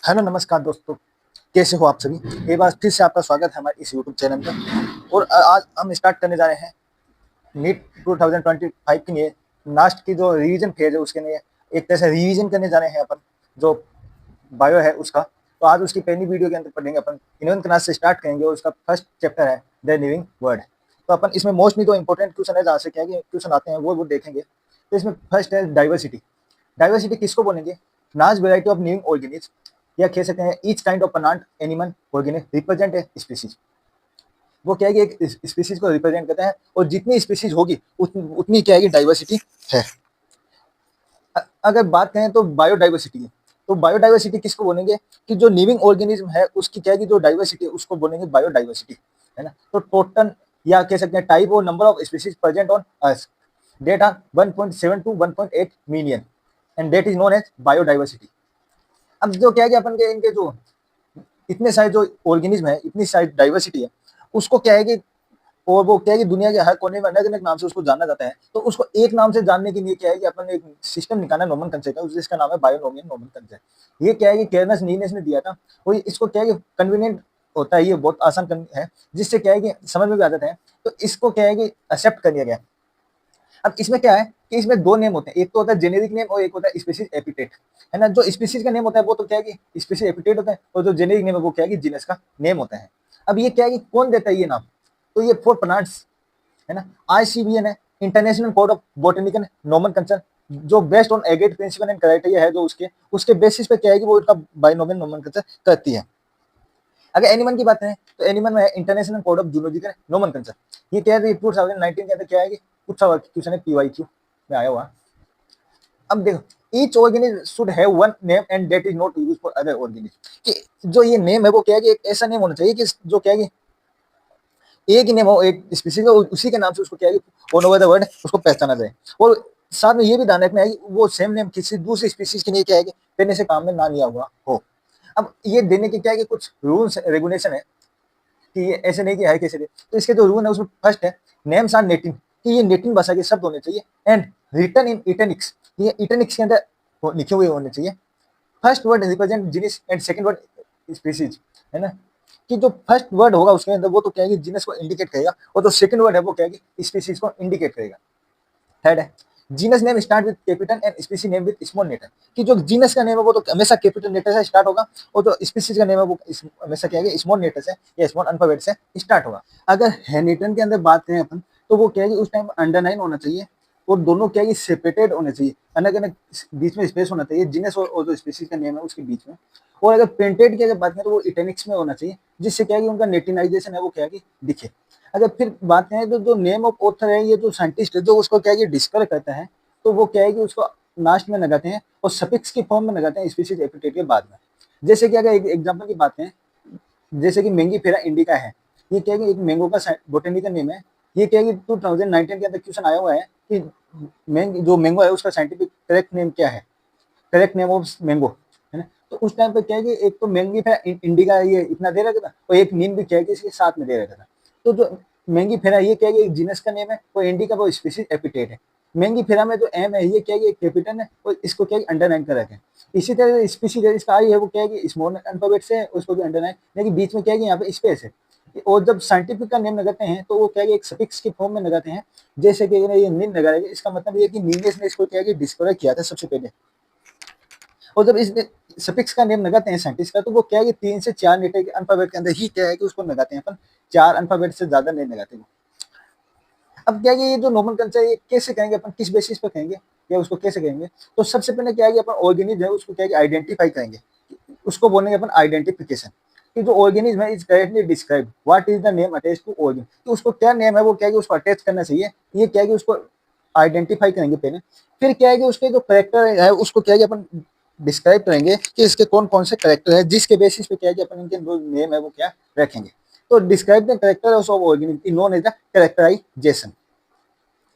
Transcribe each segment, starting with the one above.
Hello नमस्कार दोस्तों, कैसे हो आप सभी। एक बार फिर से आपका स्वागत है हमारे इस यूट्यूब चैनल पर। और आज हम स्टार्ट करने जा रहे हैं नीट 2025 के लिए लास्ट की जो रिवीजन फेज है उसके लिए एक तरह से रिवीजन करने जा रहे हैं अपन, जो बायो है उसका। तो आज उसकी पहली वीडियो के अंदर पढ़ेंगे अपन, 11th क्लास से स्टार्ट करेंगे और उसका फर्स्ट चैप्टर है द लिविंग वर्ड। तो अपन इसमें मोस्टली तो इंपॉर्टेंट क्वेश्चन है जहाँ से क्या क्वेश्चन आते हैं वो देखेंगे। तो इसमें फर्स्ट है डाइवर्सिटी। डाइवर्सिटी किसको बोलेंगे? Large variety of living organism, या कह सकते हैं each kind of plant animal organism represent a species. वो क्या है कि एक स्पीसीज को रिप्रेजेंट करता है और जितनी स्पीसीज होगी उतनी क्या है कि डाइवर्सिटी है। अगर बात करें तो बायोडाइवर्सिटी है, तो बायोडाइवर्सिटी किसको बोलेंगे कि जो लिविंग ऑर्गेनिज्म है उसकी क्या है कि जो डाइवर्सिटी है उसको बोलेंगे बायोडाइवर्सिटी, है ना। तो टोटल या कह सकते हैं टाइप और number of species present on earth date are 1.7 to 1.8 million and that is known as biodiversity. अब जो क्या है कि अपन के इनके जो इतने सारे जो ऑर्गेनिज्म है, इतनी सारी डाइवर्सिटी है, उसको क्या है कि और वो क्या है कि दुनिया के हर कोने में अलग अलग नाम से उसको जाना जाता है। तो उसको एक नाम से जानने के लिए क्या है कि अपन एक सिस्टम निकाला नोमेनक्लेचर का, जिसका नाम है बायोनोमियल नोमेनक्लेचर। ये क्या है कि केर्नस लीनियस ने दिया था और इसको क्या है कि कन्वीनियंट होता है, ये बहुत आसान है, जिससे क्या है कि समझ में भी आ जाता है। तो इसको क्या है कि एक्सेप्ट कर लिया गया। अब इसमें क्या है कि इसमें दो नेम होते हैं, एक तो होता है जेनेरिक नेम और एक होता है स्पीशीज एपिटेट, है ना। जो स्पीशीज का नेम होता है वो तो क्या है कि स्पीशीज एपिटेट होता है, और जो जेनेरिक नेम है वो क्या है कि जीनस का नेम होता है। अब ये क्या है कि कौन देता है ये नाम? तो ये फॉर प्लांट्स, है ना। आईसीबीएन है, International Code of Botanical Nomenclature, जो based on agreed principle and criteria है, जो उसके बेसिस पे क्या है कि वो इसका बायोनोमियल नोमेनक्लेचर करती है। अगर एनिमल की बात करें तो एनिमल में है International Code of zoological nomenclature. ये क्या है 2019 के अंदर क्या है कि पूछा हुआ क्वेश्चन है, पीवाईक्यू में आया हुआ। अब देखो, each organism should have one name and that is not used for other organism. कि जो ये नेम है वो क्या है कि एक ऐसा नेम होना चाहिए कि जो क्या है कि एक ही नेम हो, एक स्पीशीज हो, उसी के नाम से उसको क्या है कि ऑल ओवर द वर्ल्ड उसको पहचाना जाए। और साथ में ये भी ध्यान रखना है कि वो सेम नेम किसी दूसरी स्पीशीज के लिए क्या है कि पहले से काम में ना लिया हुआ हो। अब ये देने के क्या है कि कुछ रूल्स रेगुलेशन है कि ये ऐसे नहीं कि है कैसे दे। तो इसके जो रूल है उसमें फर्स्ट है नेम्स आर नेटिव, कि ये नेटिव भाषा के शब्द होने चाहिए, एंड रिटन इन इटनिक्स, ये इटनिक्स के अंदर लिखे हुए होने चाहिए। First word represent genus and second word species, है ना। कि जो फर्स्ट वर्ड होगा उसके अंदर वो तो क्या है कि जीनस को इंडिकेट करेगा, और जो सेकंड वर्ड है वो क्या है कि स्पीशीज को इंडिकेट करेगा। थर्ड है genus name start with capital and species name with small letter, कि जो जीनस का नेम है वो तो हमेशा कैपिटल लेटर से स्टार्ट होगा, और जो स्पीसीज का नेम है वो हमेशा क्या है स्मॉल लेटर से या स्मॉल अल्फाबेट से स्टार्ट होगा। अगर हैनिटन के अंदर बात करें अपन, तो वो क्या है कि उस टाइम अंडरलाइन होना चाहिए, और दोनों क्या है कि सेपरेटेड होने चाहिए, अलग अलग बीच में स्पेस होना चाहिए जीनस और जो स्पीसीज का नेम है उसके बीच में। और अगर प्रिंटेड की अगर बात करें तो वो इटैलिक्स में होना चाहिए, जिससे क्या है कि उनका नेटिनाइजेशन है वो क्या है कि दिखे। अगर फिर बात करें तो जो नेम ऑफ ऑथर है, ये जो साइंटिस्ट है जो उसको क्या है कि डिस्कवर करता है, तो वो क्या है कि उसको लास्ट में लगाते हैं और सफिक्स की फॉर्म में लगाते हैं स्पीशीज एपिटेट के बाद में। जैसे कि अगर एक एग्जांपल की बात करें, जैसे कि मैंगीफेरा इंडिका है, ये क्या है कि एक मैंगो का बोटेनिकल नेम है। ये क्या है कि 2019 के अंदर क्वेश्चन आया हुआ है कि जो मैंगो है उसका साइंटिफिक करेक्ट नेम क्या है, करेक्ट नेम ऑफ मैंगो, है ना। तो उस टाइम पे क्या है कि एक तो मैंगीफेरा इंडिका ये इतना दे रखा था, और एक नेम भी क्या है कि इसके साथ में दे रखा था। तो जो मैंगीफेरा ये क्या है कि एक जीनस का नेम है, और इंडिका वो स्पीशीज एपिटेट है। मैंगीफेरा में जो एम है ये क्या है कि कैपिटल है, और इसको क्या है अंडरलाइन कर रखे हैं। इसी तरह स्पीशीज इसका आई है वो क्या है कि स्मॉल अल्फाबेट से उसको भी अंडरलाइन, लेकिन बीच में क्या है कि यहाँ पे स्पेस है। और जब साइंटिफिक का नेम लगाते हैं तो वो क्या है कि एक सफिक्स की फॉर्म में लगाते हैं, जैसे कि ये नील लगा रहे हैं, इसका मतलब ये कि नीलेस ने इसको क्या है कि डिस्कवर किया था सबसे पहले। और जब इस सफिक्स का नेम लगाते हैं साइंटिस्ट का, तो वो क्या है कि 3 से 4 लेटर के अल्फाबेट के अंदर ही क्या है कि उसको लगाते हैं अपन, 4 अल्फाबेट से ज्यादा नहीं लगाते वो। अब क्या है कि ये जो नोमेनक्लेचर है ये कैसे कहेंगे अपन, किस बेसिस पे कहेंगे या उसको कैसे कहेंगे? तो सबसे पहले क्या है कि अपन ऑर्गेनिज्म है उसको क्या है कि आइडेंटिफाई करेंगे, उसको बोलेंगे अपन आइडेंटिफिकेशन, कि जो ऑर्गेनिज्म है is correctly describe what is the name attach to organ, कि उसको क्या नेम है वो क्या है कि उसको अटैच करना चाहिए। ये क्या है कि उसको आइडेंटिफाई करेंगे पहले, फिर क्या है कि उसके जो करेक्टर है उसको क्या है कि अपन डिस्क्राइब करेंगे कि इसके कौन कौन से करेक्टर है, जिसके बेसिस पे क्या है कि अपन इनके जो नेम है वो क्या रखेंगे। तो describe the character of organism known as the characterization.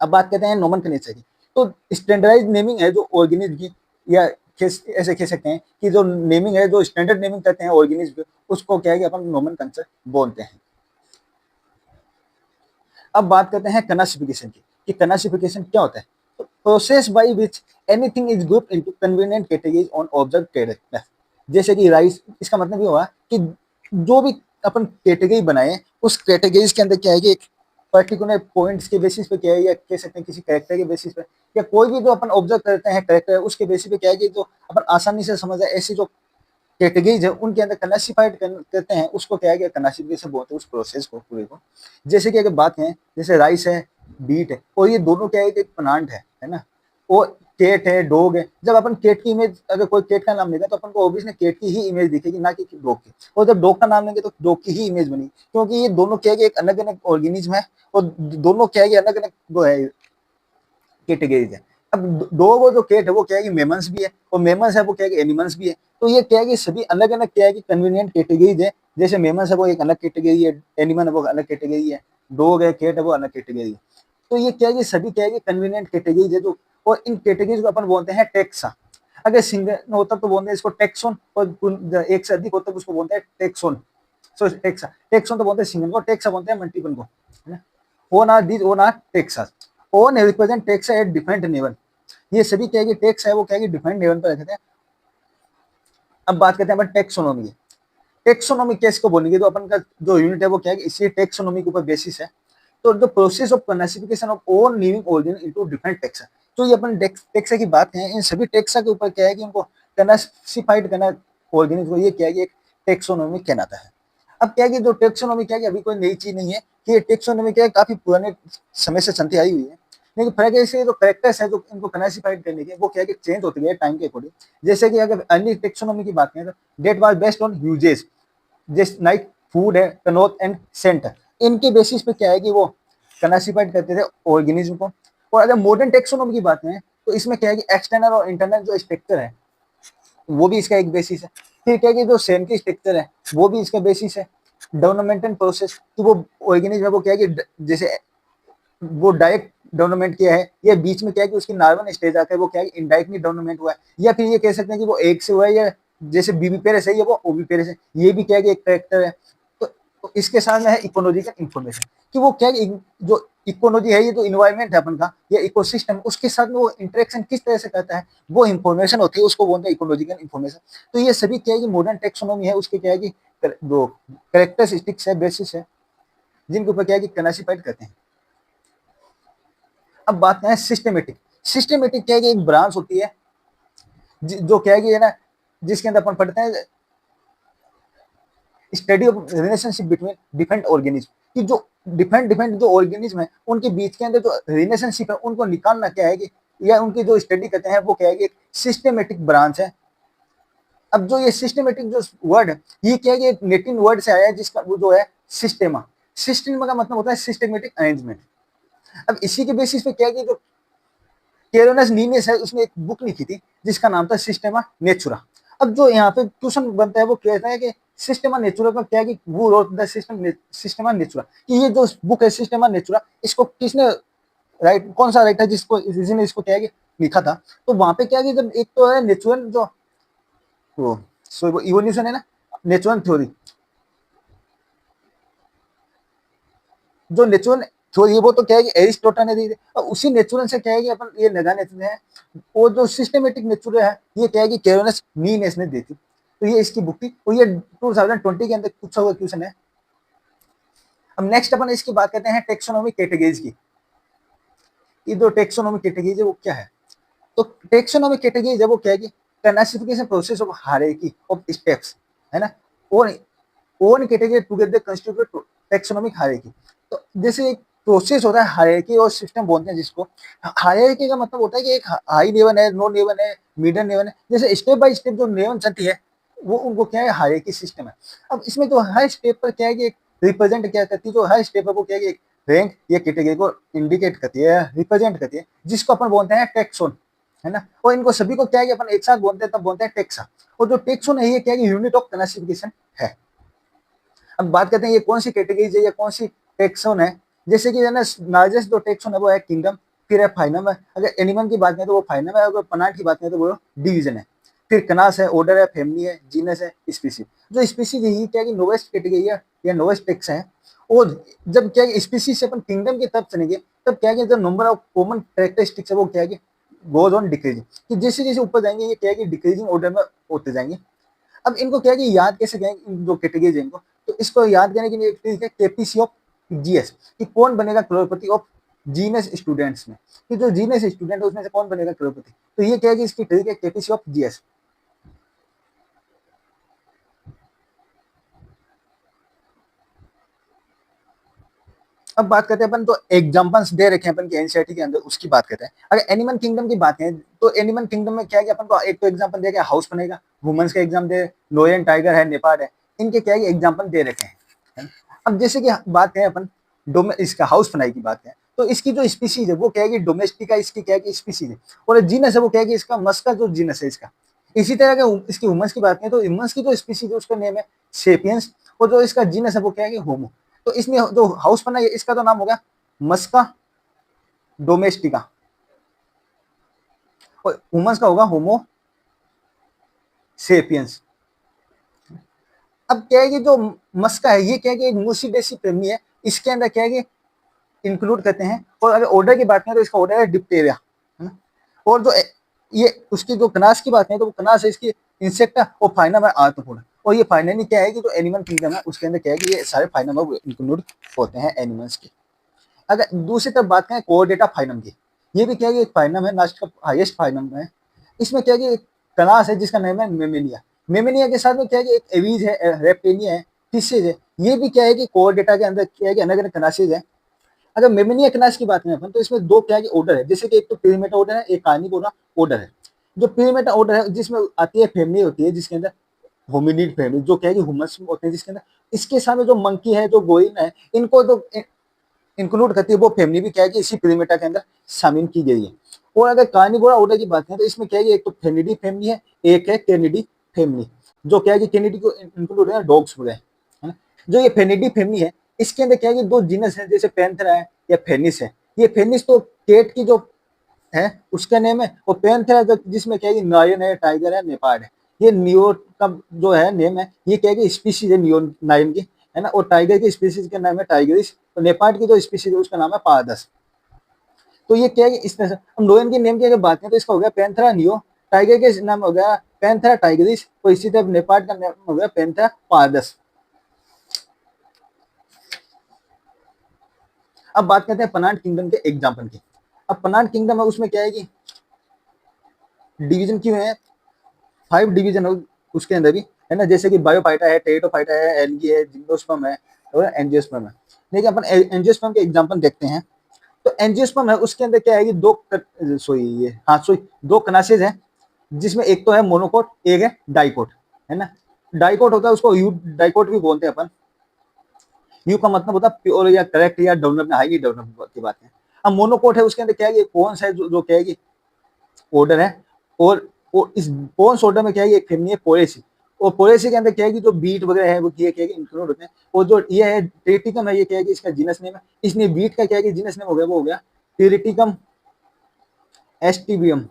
अब बात करते हैं नोमेनक्लेचर की। तो स्टैंडर्डाइज नेमिंग है जो ऑर्गेनिज्म की, या ऐसे कह सकते हैं कि जो नेमिंग है, जो स्टैंडर्ड नेमिंग करते हैं ऑर्गेनिज्म, उसको क्या है कि अपन नोमेनक्लेचर बोलते हैं। अब बात करते हैं क्लासिफिकेशन की, कि क्लासिफिकेशन क्या होता है। तो process by which anything is grouped into convenient categories on observe character. जैसे कि राइस, इसका मतलब ये हुआ कि जो भी अपन कैटेगरी बनाए उस कैटेगरीज के अंदर क्या है कि एक पर्टिकुलर पॉइंट्स के बेसिस पे क्या है, या कह सकते हैं किसी कैरेक्टर के बेसिस पे, या कोई भी जो अपन ऑब्जर्व करते हैं कैरेक्टर उसके बेसिस पे क्या है कि जो अपन आसानी से समझ जाए ऐसी जो कैटेगरीज है उनके अंदर क्लासिफाइड करते हैं, उसको क्या है कि क्लासिफिकेशन बोलते हैं उस प्रोसेस को पूरे को। जैसे कि अगर बात है, जैसे राइस है, बीट है, और ये दोनों क्या है कि एक प्लांट है ना, वो केट है, डॉग है। जब अपन केट की इमेज, अगर कोई केट का नाम लेगा तो अपन को ऑब्वियसली केट की ही इमेज दिखेगी, ना कि डॉग की। और जब डॉग का नाम लेंगे तो डॉग की ही इमेज बनेगी, क्योंकि ये दोनों क्या है कि एक अलग अलग ऑर्गेनिज्म है, और दोनों क्या है कि अलग अलग वो है कैटेगरीज है। अब डॉग और जो कैट है वो क्या है कि मेमन्स भी है, और मेमन्स है वो क्या है कि एनिमल्स भी है। तो ये क्या है कि सभी अलग अलग क्या है कि कन्वीनियंट कैटेगरीज है। जैसे मेमन्स है वो एक अलग कैटेगरी है, एनिमल है वो अलग कैटेगरी है, डॉग है, कैट है वो अलग कैटेगरी है। तो ये क्या है कि सभी क्या है कि कन्वीनियंट कैटेगरीज है जो, और इन कैटेगरीज को अपन बोलते हैं टेक्सा। अगर सिंगल होता तो बोलते हैं इसको टेक्सोन, और एक से अधिक होता है उसको बोलते हैं टेक्सोन। सो टेक्सा, टेक्सोन तो बोलते हैं सिंगल को, टेक्सा बोलते हैं मल्टीपल को, है ना। Own are these, own are taxa, own represent taxa at different level. ये सभी क्या है कि टैक्स है वो क्या है कि डिफरेंट लेवल पर रखते हैं। अब बात करते हैं अपन टेक्सोनोमी। टेक्सोनोमी कैसे को बोलेंगे, तो अपन का जो यूनिट है वो क्या है कि इसी टेक्सोनोमी के ऊपर बेसिस है। तो the process of classification of all living organ into different taxa. तो ये अपन टेक्सा की बात है, इन सभी टेक्सा के ऊपर क्या है कि उनको क्लासिफाइड करना ऑर्गेनिज को, ये क्या है कि एक टेक्सोनोमी कहलाता है। अब क्या है कि जो टेक्सोनोमी क्या है कि अभी कोई नई चीज नहीं है, कि टेक्सोनोमी क्या है काफी पुराने समय से चलती आई हुई है। लेकिन फर्क ऐसे जो करेक्टर्स है जो इनको क्लासिफाइड करने के, वो क्या है कि चेंज होती है टाइम के अकॉर्डिंग। जैसे कि अगर अर्ली टेक्सोनोमी की बात करें तो that was based on uses, जैसे लाइक फूड है, क्लोथ एंड सेंट है, इनके बेसिस पे क्या है कि वो क्लासिफाइड करते थे ऑर्गेनिज्म को। और अगर मॉडर्न टेक्सोनोमी की बात करें तो इसमें क्या है कि एक्सटर्नल और इंटरनल जो स्ट्रक्चर है वो भी इसका एक बेसिस है। फिर क्या है कि जो सेंट्री स्ट्रक्चर है वो भी इसका बेसिस है। डेवलपमेंटल प्रोसेस, तो वो ऑर्गेनिज्म है वो क्या है कि जैसे वो डायरेक्ट डेवलपमेंट किया है, या बीच में क्या है कि उसकी नार्मल स्टेज आकर वो क्या है इनडायरेक्टली डेवलपमेंट हुआ है, या फिर ये कह सकते हैं कि वो एक से हुआ है, या जैसे बीबी पेरेस है या वो ओबी पेरेस है, ये भी क्या है कि एक करेक्टर है। तो इसके साथ में है इकोलॉजिकल इंफॉर्मेशन, कि वो क्या है जो इकोलॉजी है, ये जो इन्वायरमेंट है अपन का, या इकोसिस्टम, उसके साथ में वो इंटरेक्शन किस तरह से करता है, वो इंफॉर्मेशन होती है, उसको बोलते हैं इकोलॉजिकल इंफॉर्मेशन। तो ये सभी क्या है कि मॉडर्न टेक्सोनोमी है, उसके क्या है कि जो करेक्टरिस्टिक्स है, बेसिस है, जिनके ऊपर क्या है कि क्लासिफाइड करते हैं। अब बात करें सिस्टमेटिक। सिस्टमेटिक क्या है कि एक ब्रांच होती है जो क्या है कि है ना, जिसके अंदर अपन पढ़ते हैं study of relationship between different organism, कि जो डिफरेंट डिफरेंट जो ऑर्गेनिज्म है उनके बीच के अंदर जो रिलेशनशिप है उनको निकालना क्या है कि, या उनकी जो स्टडी करते हैं वो क्या है कि एक सिस्टमेटिक ब्रांच है। अब जो ये सिस्टमेटिक जो वर्ड है, ये क्या है कि एक लेटिन वर्ड से आया है जिसका वो जो है सिस्टेमा। सिस्टेमा का मतलब होता है सिस्टमेटिक अरेंजमेंट। अब इसी के बेसिस पे क्या है कि जो केरोनस लीनियस है उसने एक बुक लिखी थी जिसका नाम था सिस्टेमा नेचुरा। अब जो यहाँ पे क्वेश्चन बनता है वो कहता है कि सिस्टेमा नेचुरा का क्या है कि वो रोट द सिस्टेमा नेचुरा, कि ये जो बुक है सिस्टेमा नेचुरा, इसको किसने राइट, कौन सा राइटर जिसको जिसने इसको क्या है कि लिखा था। तो वहां पे क्या है कि जब एक तो है नेचुरल जो वो सो इवोल्यूशन है ना, नेचुरल थ्योरी, जो नेचुरल थ्योरी वो तो क्या है कि एरिस्टोटल ने दी थी, और उसी नेचुरल से क्या है कि अपन ये लगा लेते हैं। वो जो सिस्टमेटिक नेचुरल है ये क्या है कि केरोनस लीनियस ने दी थी। तो ये इसकी बुक थी, और ये 2020 के अंदर पूछा हुआ क्वेश्चन है। अब नेक्स्ट अपन इसकी बात करते हैं टेक्सोनोमी कैटेगरीज की। ये जो टेक्सोनोमी कैटेगरीज है वो क्या है, तो टेक्सोनोमी कैटेगरीज है वो क्या है कि classification process of hierarchy of steps, है ना। और own category together constitute taxonomic hierarchy. तो जैसे एक प्रोसेस होता है हायरार्की और सिस्टम बोलते हैं जिसको। हायरार्की का मतलब होता है कि एक हाई लेवल है, लो लेवल है, मिडिल लेवल है, जैसे स्टेप बाय स्टेप जो लेवल चलती है वो उनको क्या है हायरार्की सिस्टम है। अब इसमें जो हर स्टेप पर क्या है कि रिप्रेजेंट क्या करती है, जो हर स्टेप पर वो क्या है कि रैंक या कैटेगरी को इंडिकेट करती है, रिप्रेजेंट करती है, जिसको अपन बोलते हैं टेक्सोन, है ना। और इनको सभी को क्या है कि अपन एक साथ बोलते हैं, तब बोलते हैं टेक्सा। और जो टेक्सोन है ये क्या है कि यूनिट ऑफ क्लासिफिकेशन है। अब बात करते हैं ये कौन सी कैटेगरीज है या कौन सी टेक्सोन है। जैसे कि है ना, लार्जेस्ट जो टेक्सोन है वो है किंगडम, फिर है फाइनम है, अगर एनिमल की बात करें तो वो फाइनम है, अगर प्लांट की बात करें तो वो डिवीजन है। फिर क्लास है, ऑर्डर है, फैमिली है, जीनस है, स्पीसीज। जो स्पीसीज है क्या है कि नोवेस्ट कैटेगरी है या नोवेस्ट टेक्स है। और जब क्या है स्पीसीज से अपन किंगडम की तरफ चलेंगे तब क्या है कि जब नंबर ऑफ कॉमन कैरेक्टरिस्टिक्स है वो क्या है कि गोज ऑन डिक्रीजिंग, कि जैसे जैसे ऊपर जाएंगे ये क्या है कि डिक्रीजिंग ऑर्डर में होते जाएंगे। अब इनको क्या है कि याद कैसे करें इन जो कैटेगरीज है इनको, तो इसको याद करने के लिए एक ट्रिक है केपीसी ऑफ जीएस, कि कौन बनेगा करोड़पति ऑफ जीनियस स्टूडेंट्स में, कि जो जीनियस स्टूडेंट है उसमें से कौन बनेगा करोड़पति। तो ये क्या है कि इसकी ट्रिक है केपीसी ऑफ जीएस। अब बात करते हैं अपन, तो एग्जांपल्स दे रखे हैं अपन की एनसीईआरटी के अंदर, उसकी बात करते हैं। अगर एनिमल किंगडम की बात है तो एनिमल किंगडम में क्या है कि अपन को एक तो एग्जांपल दे के हाउस बनेगा, वुमेन्स का एग्जाम दे, लोयन टाइगर है, नेपाल है, इनके क्या है एग्जांपल दे रखे हैं, है ना? अब जैसे कि बात करें अपन इसका हाउस फ्लाई की बात करें, तो इसकी जो स्पीसीज है वो क्या है कि डोमेस्टिका इसकी क्या है कि स्पीसीज है, और जीनस है वो क्या है कि इसका मस्का जो जीनस है इसका। इसी तरह के इसकी ह्यूमंस की बात करें तो ह्यूमंस की जो स्पीसीज है उसका नेम है सेपियंस, और जो इसका जीनस है वो क्या है कि होमो। तो इसमें जो हाउस बना है इसका तो नाम होगा मस्का डोमेस्टिका, और ह्यूमंस का होगा होमो सेपियंस। अब क्या है कि जो मस्का है ये क्या है कि एक मूसिडेसी फैमिली है, इसके अंदर क्या है कि इंक्लूड करते हैं। और अगर ऑर्डर की बात करें तो इसका ऑर्डर है डिप्टेरिया, है ना? और जो ये उसकी जो कनास की बात करें तो वो कनास है इसकी इंसेक्टा, और फाइनम है आर्थ्रोपोडा। और ये फाइनली क्या है कि जो एनिमल किंगडम है उसके अंदर क्या है कि ये सारे फाइनम इंक्लूड होते हैं एनिमल्स के। अगर दूसरी तरफ बात करें कोऑर्डेटा फाइनम की, ये भी क्या है कि एक फाइनम है, लास्ट का हाईएस्ट फाइनम है। इसमें क्या है कि एक क्लास है जिसका नाम है मेमेनिया। मेमेनिया के साथ में क्या है कि एक एवीज है, रेप्टेनिया है, फिशेज है। ये भी क्या है कि कोऑर्डेटा के अंदर क्या है कि अलग अलग क्लासेज है। अगर मेमेनिया क्लास की बात करें अपन तो इसमें दो क्या है कि ऑर्डर है, जैसे कि एक तो पिरामिड ऑर्डर है, एक कार्निवोरा ऑर्डर है। जो पिरामिड ऑर्डर है जिसमें आती है फैमिली होती है जिसके अंदर होमिनिड फैमिली, जो क्या है कि ह्यूमंस होते हैं जिसके अंदर, इसके सामने जो मंकी है, जो गोइन है, इनको तो इंक्लूड करती है वो फैमिली भी क्या है कि इसी पिरामिड के अंदर शामिल की गई है। और अगर कार्निवोरा ऑर्डर की बात करें तो इसमें क्या है कि एक तो फेनिडी फैमिली है, एक है कैनिडी फैमिली, जो क्या है कि कैनिडी को इंक्लूड है डॉग्स वगैरह, है ना? जो ये फेनिडी फैमिली है इसके अंदर क्या है कि दो जीनस है, जैसे पैंथेरा है या फेनिस है। ये फेनिस तो केट की जो है उसका नेम है, और पैंथेरा जिसमें क्या है कि नायन है, टाइगर है, नेपाड है। ये नियो का जो है नेम है, ये क्या है कि स्पीशीज है नियो नायन की, है ना? और टाइगर की स्पीशीज का नाम है टाइगरिस, और नेपाड की जो स्पीशीज है उसका नाम है पारदस। तो ये क्या है कि इस तरह से हम लोयन के नेम की अगर बात करें तो इसका हो गया पैंथेरा नियो, टाइगर के नाम हो गया पैंथेरा टाइगरिस, और इसी तरह नेपाड का नाम हो गया पैंथेरा पारदस। अब बात करते हैं पनाट किंगडम के एग्जाम्पल की। अब पनाट किंगडम है उसमें क्या है कि डिवीजन क्यों है, 5 डिवीजन हो उसके अंदर भी, है ना? जैसे कि बायोफाइटा है, टेरिडोफाइटा है, एल्गी है, जिम्नोस्पर्म है और एंजियोस्पर्म है। देखिए अपन एंजियोस्पर्म के एग्जांपल देखते हैं। तो एंजियोस्पर्म है उसके अंदर क्या है कि दो कनासेज है, जिसमें एक तो है मोनोकोट, एक है डाइकोट, है ना? डाइकोट होता है उसको यू डाइकोट भी बोलते हैं अपन। यू का मतलब होता है प्योर या करेक्ट या डेवलप, हाईली डेवलप की बात है। अब मोनोकोट है उसके अंदर क्या है कि कौन सा है जो क्या है कि ऑर्डर है, और इस पोन्स ऑर्डर में क्या है एक फैमिली है पोएसी, और पोएसी के अंदर क्या है कि जो बीट वगैरह है वो क्या है कि इंक्लूड होते हैं। और जो ये है टेरिटिकम है, ये क्या है कि इसका जीनस नेम है, इसलिए बीट का क्या है कि जीनस नेम हो गया वो हो गया टेरिटिकम एस्टिबियम।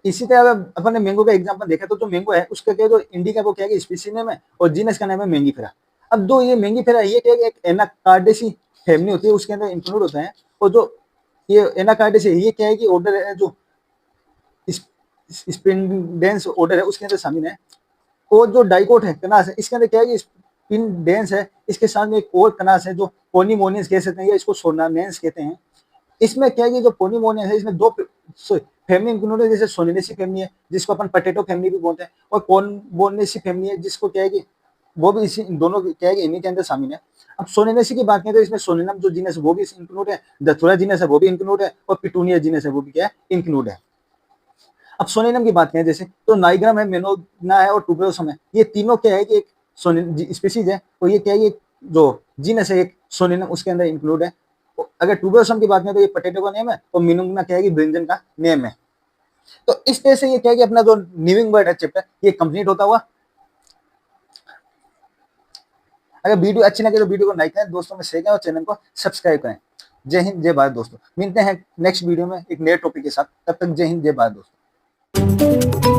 इसी तरह अपन ने मैंगो का एग्जांपल देखा तो जो मैंगो है उसका क्या है, जो इंडिका वो क्या है कि स्पीशीज नेम है, और जीनस का नाम है मैंगीफेरा। अब दो ये मैंगीफेरा ये क्या है कि एक एनाकार्डेसी फैमिली होती है उसके अंदर इंक्लूड होता है, और जो ये एनाकार्डेसी ये क्या है कि ऑर्डर है जो स्पिनडेंस ऑर्डर है उसके अंदर शामिल है। और जो डाइकोट है कनास है इसके अंदर क्या है कि स्पिनडेंस है, इसके साथ में एक और कनास है जो पोनीमोनियंस कह सकते हैं या इसको सोनानेंस कहते हैं। इसमें क्या है कि जो पोनीमोनियंस है इसमें दो फैमिली इंक्लूड है, जैसे सोनेनेसी फैमिली है जिसको अपन पटेटो फैमिली भी बोलते हैं, और कॉर्नबोनेसी फैमिली है जिसको क्या है कि वो भी इसी दोनों क्या है कि इन्हीं के अंदर शामिल है। अब सोनेनेसी की बात करें तो इसमें सोनेनम जो जीनस है वो भी इंक्लूड है, दथुरा जीनस है वो भी इंक्लूड है, और पिटूनिया जीनस है वो भी क्या है इंक्लूड है। अब सोनेनम की बात करें जैसे तो नाइग्राम है, मेनोना है और टुबेरोसम है, ये तीनों क्या है कि एक स्पीसीज है, और ये क्या है कि जो जीनस है एक सोनेनम उसके अंदर इंक्लूड है। अगर टुबेरोसम की बात करें तो ये पोटैटो का नेम है, और मिनुंगना क्या है कि ब्रिंजन का नेम है। तो इस तरह से ये क्या है कि अपना जो लिविंग वर्ड है चैप्टर ये कंप्लीट होता हुआ। अगर वीडियो अच्छी लगे तो वीडियो को लाइक करें, दोस्तों में शेयर करें और चैनल को सब्सक्राइब करें। जय हिंद जय भारत दोस्तों, मिलते हैं नेक्स्ट वीडियो में एक नए टॉपिक के साथ, तब तक जय हिंद जय भारत दोस्तों।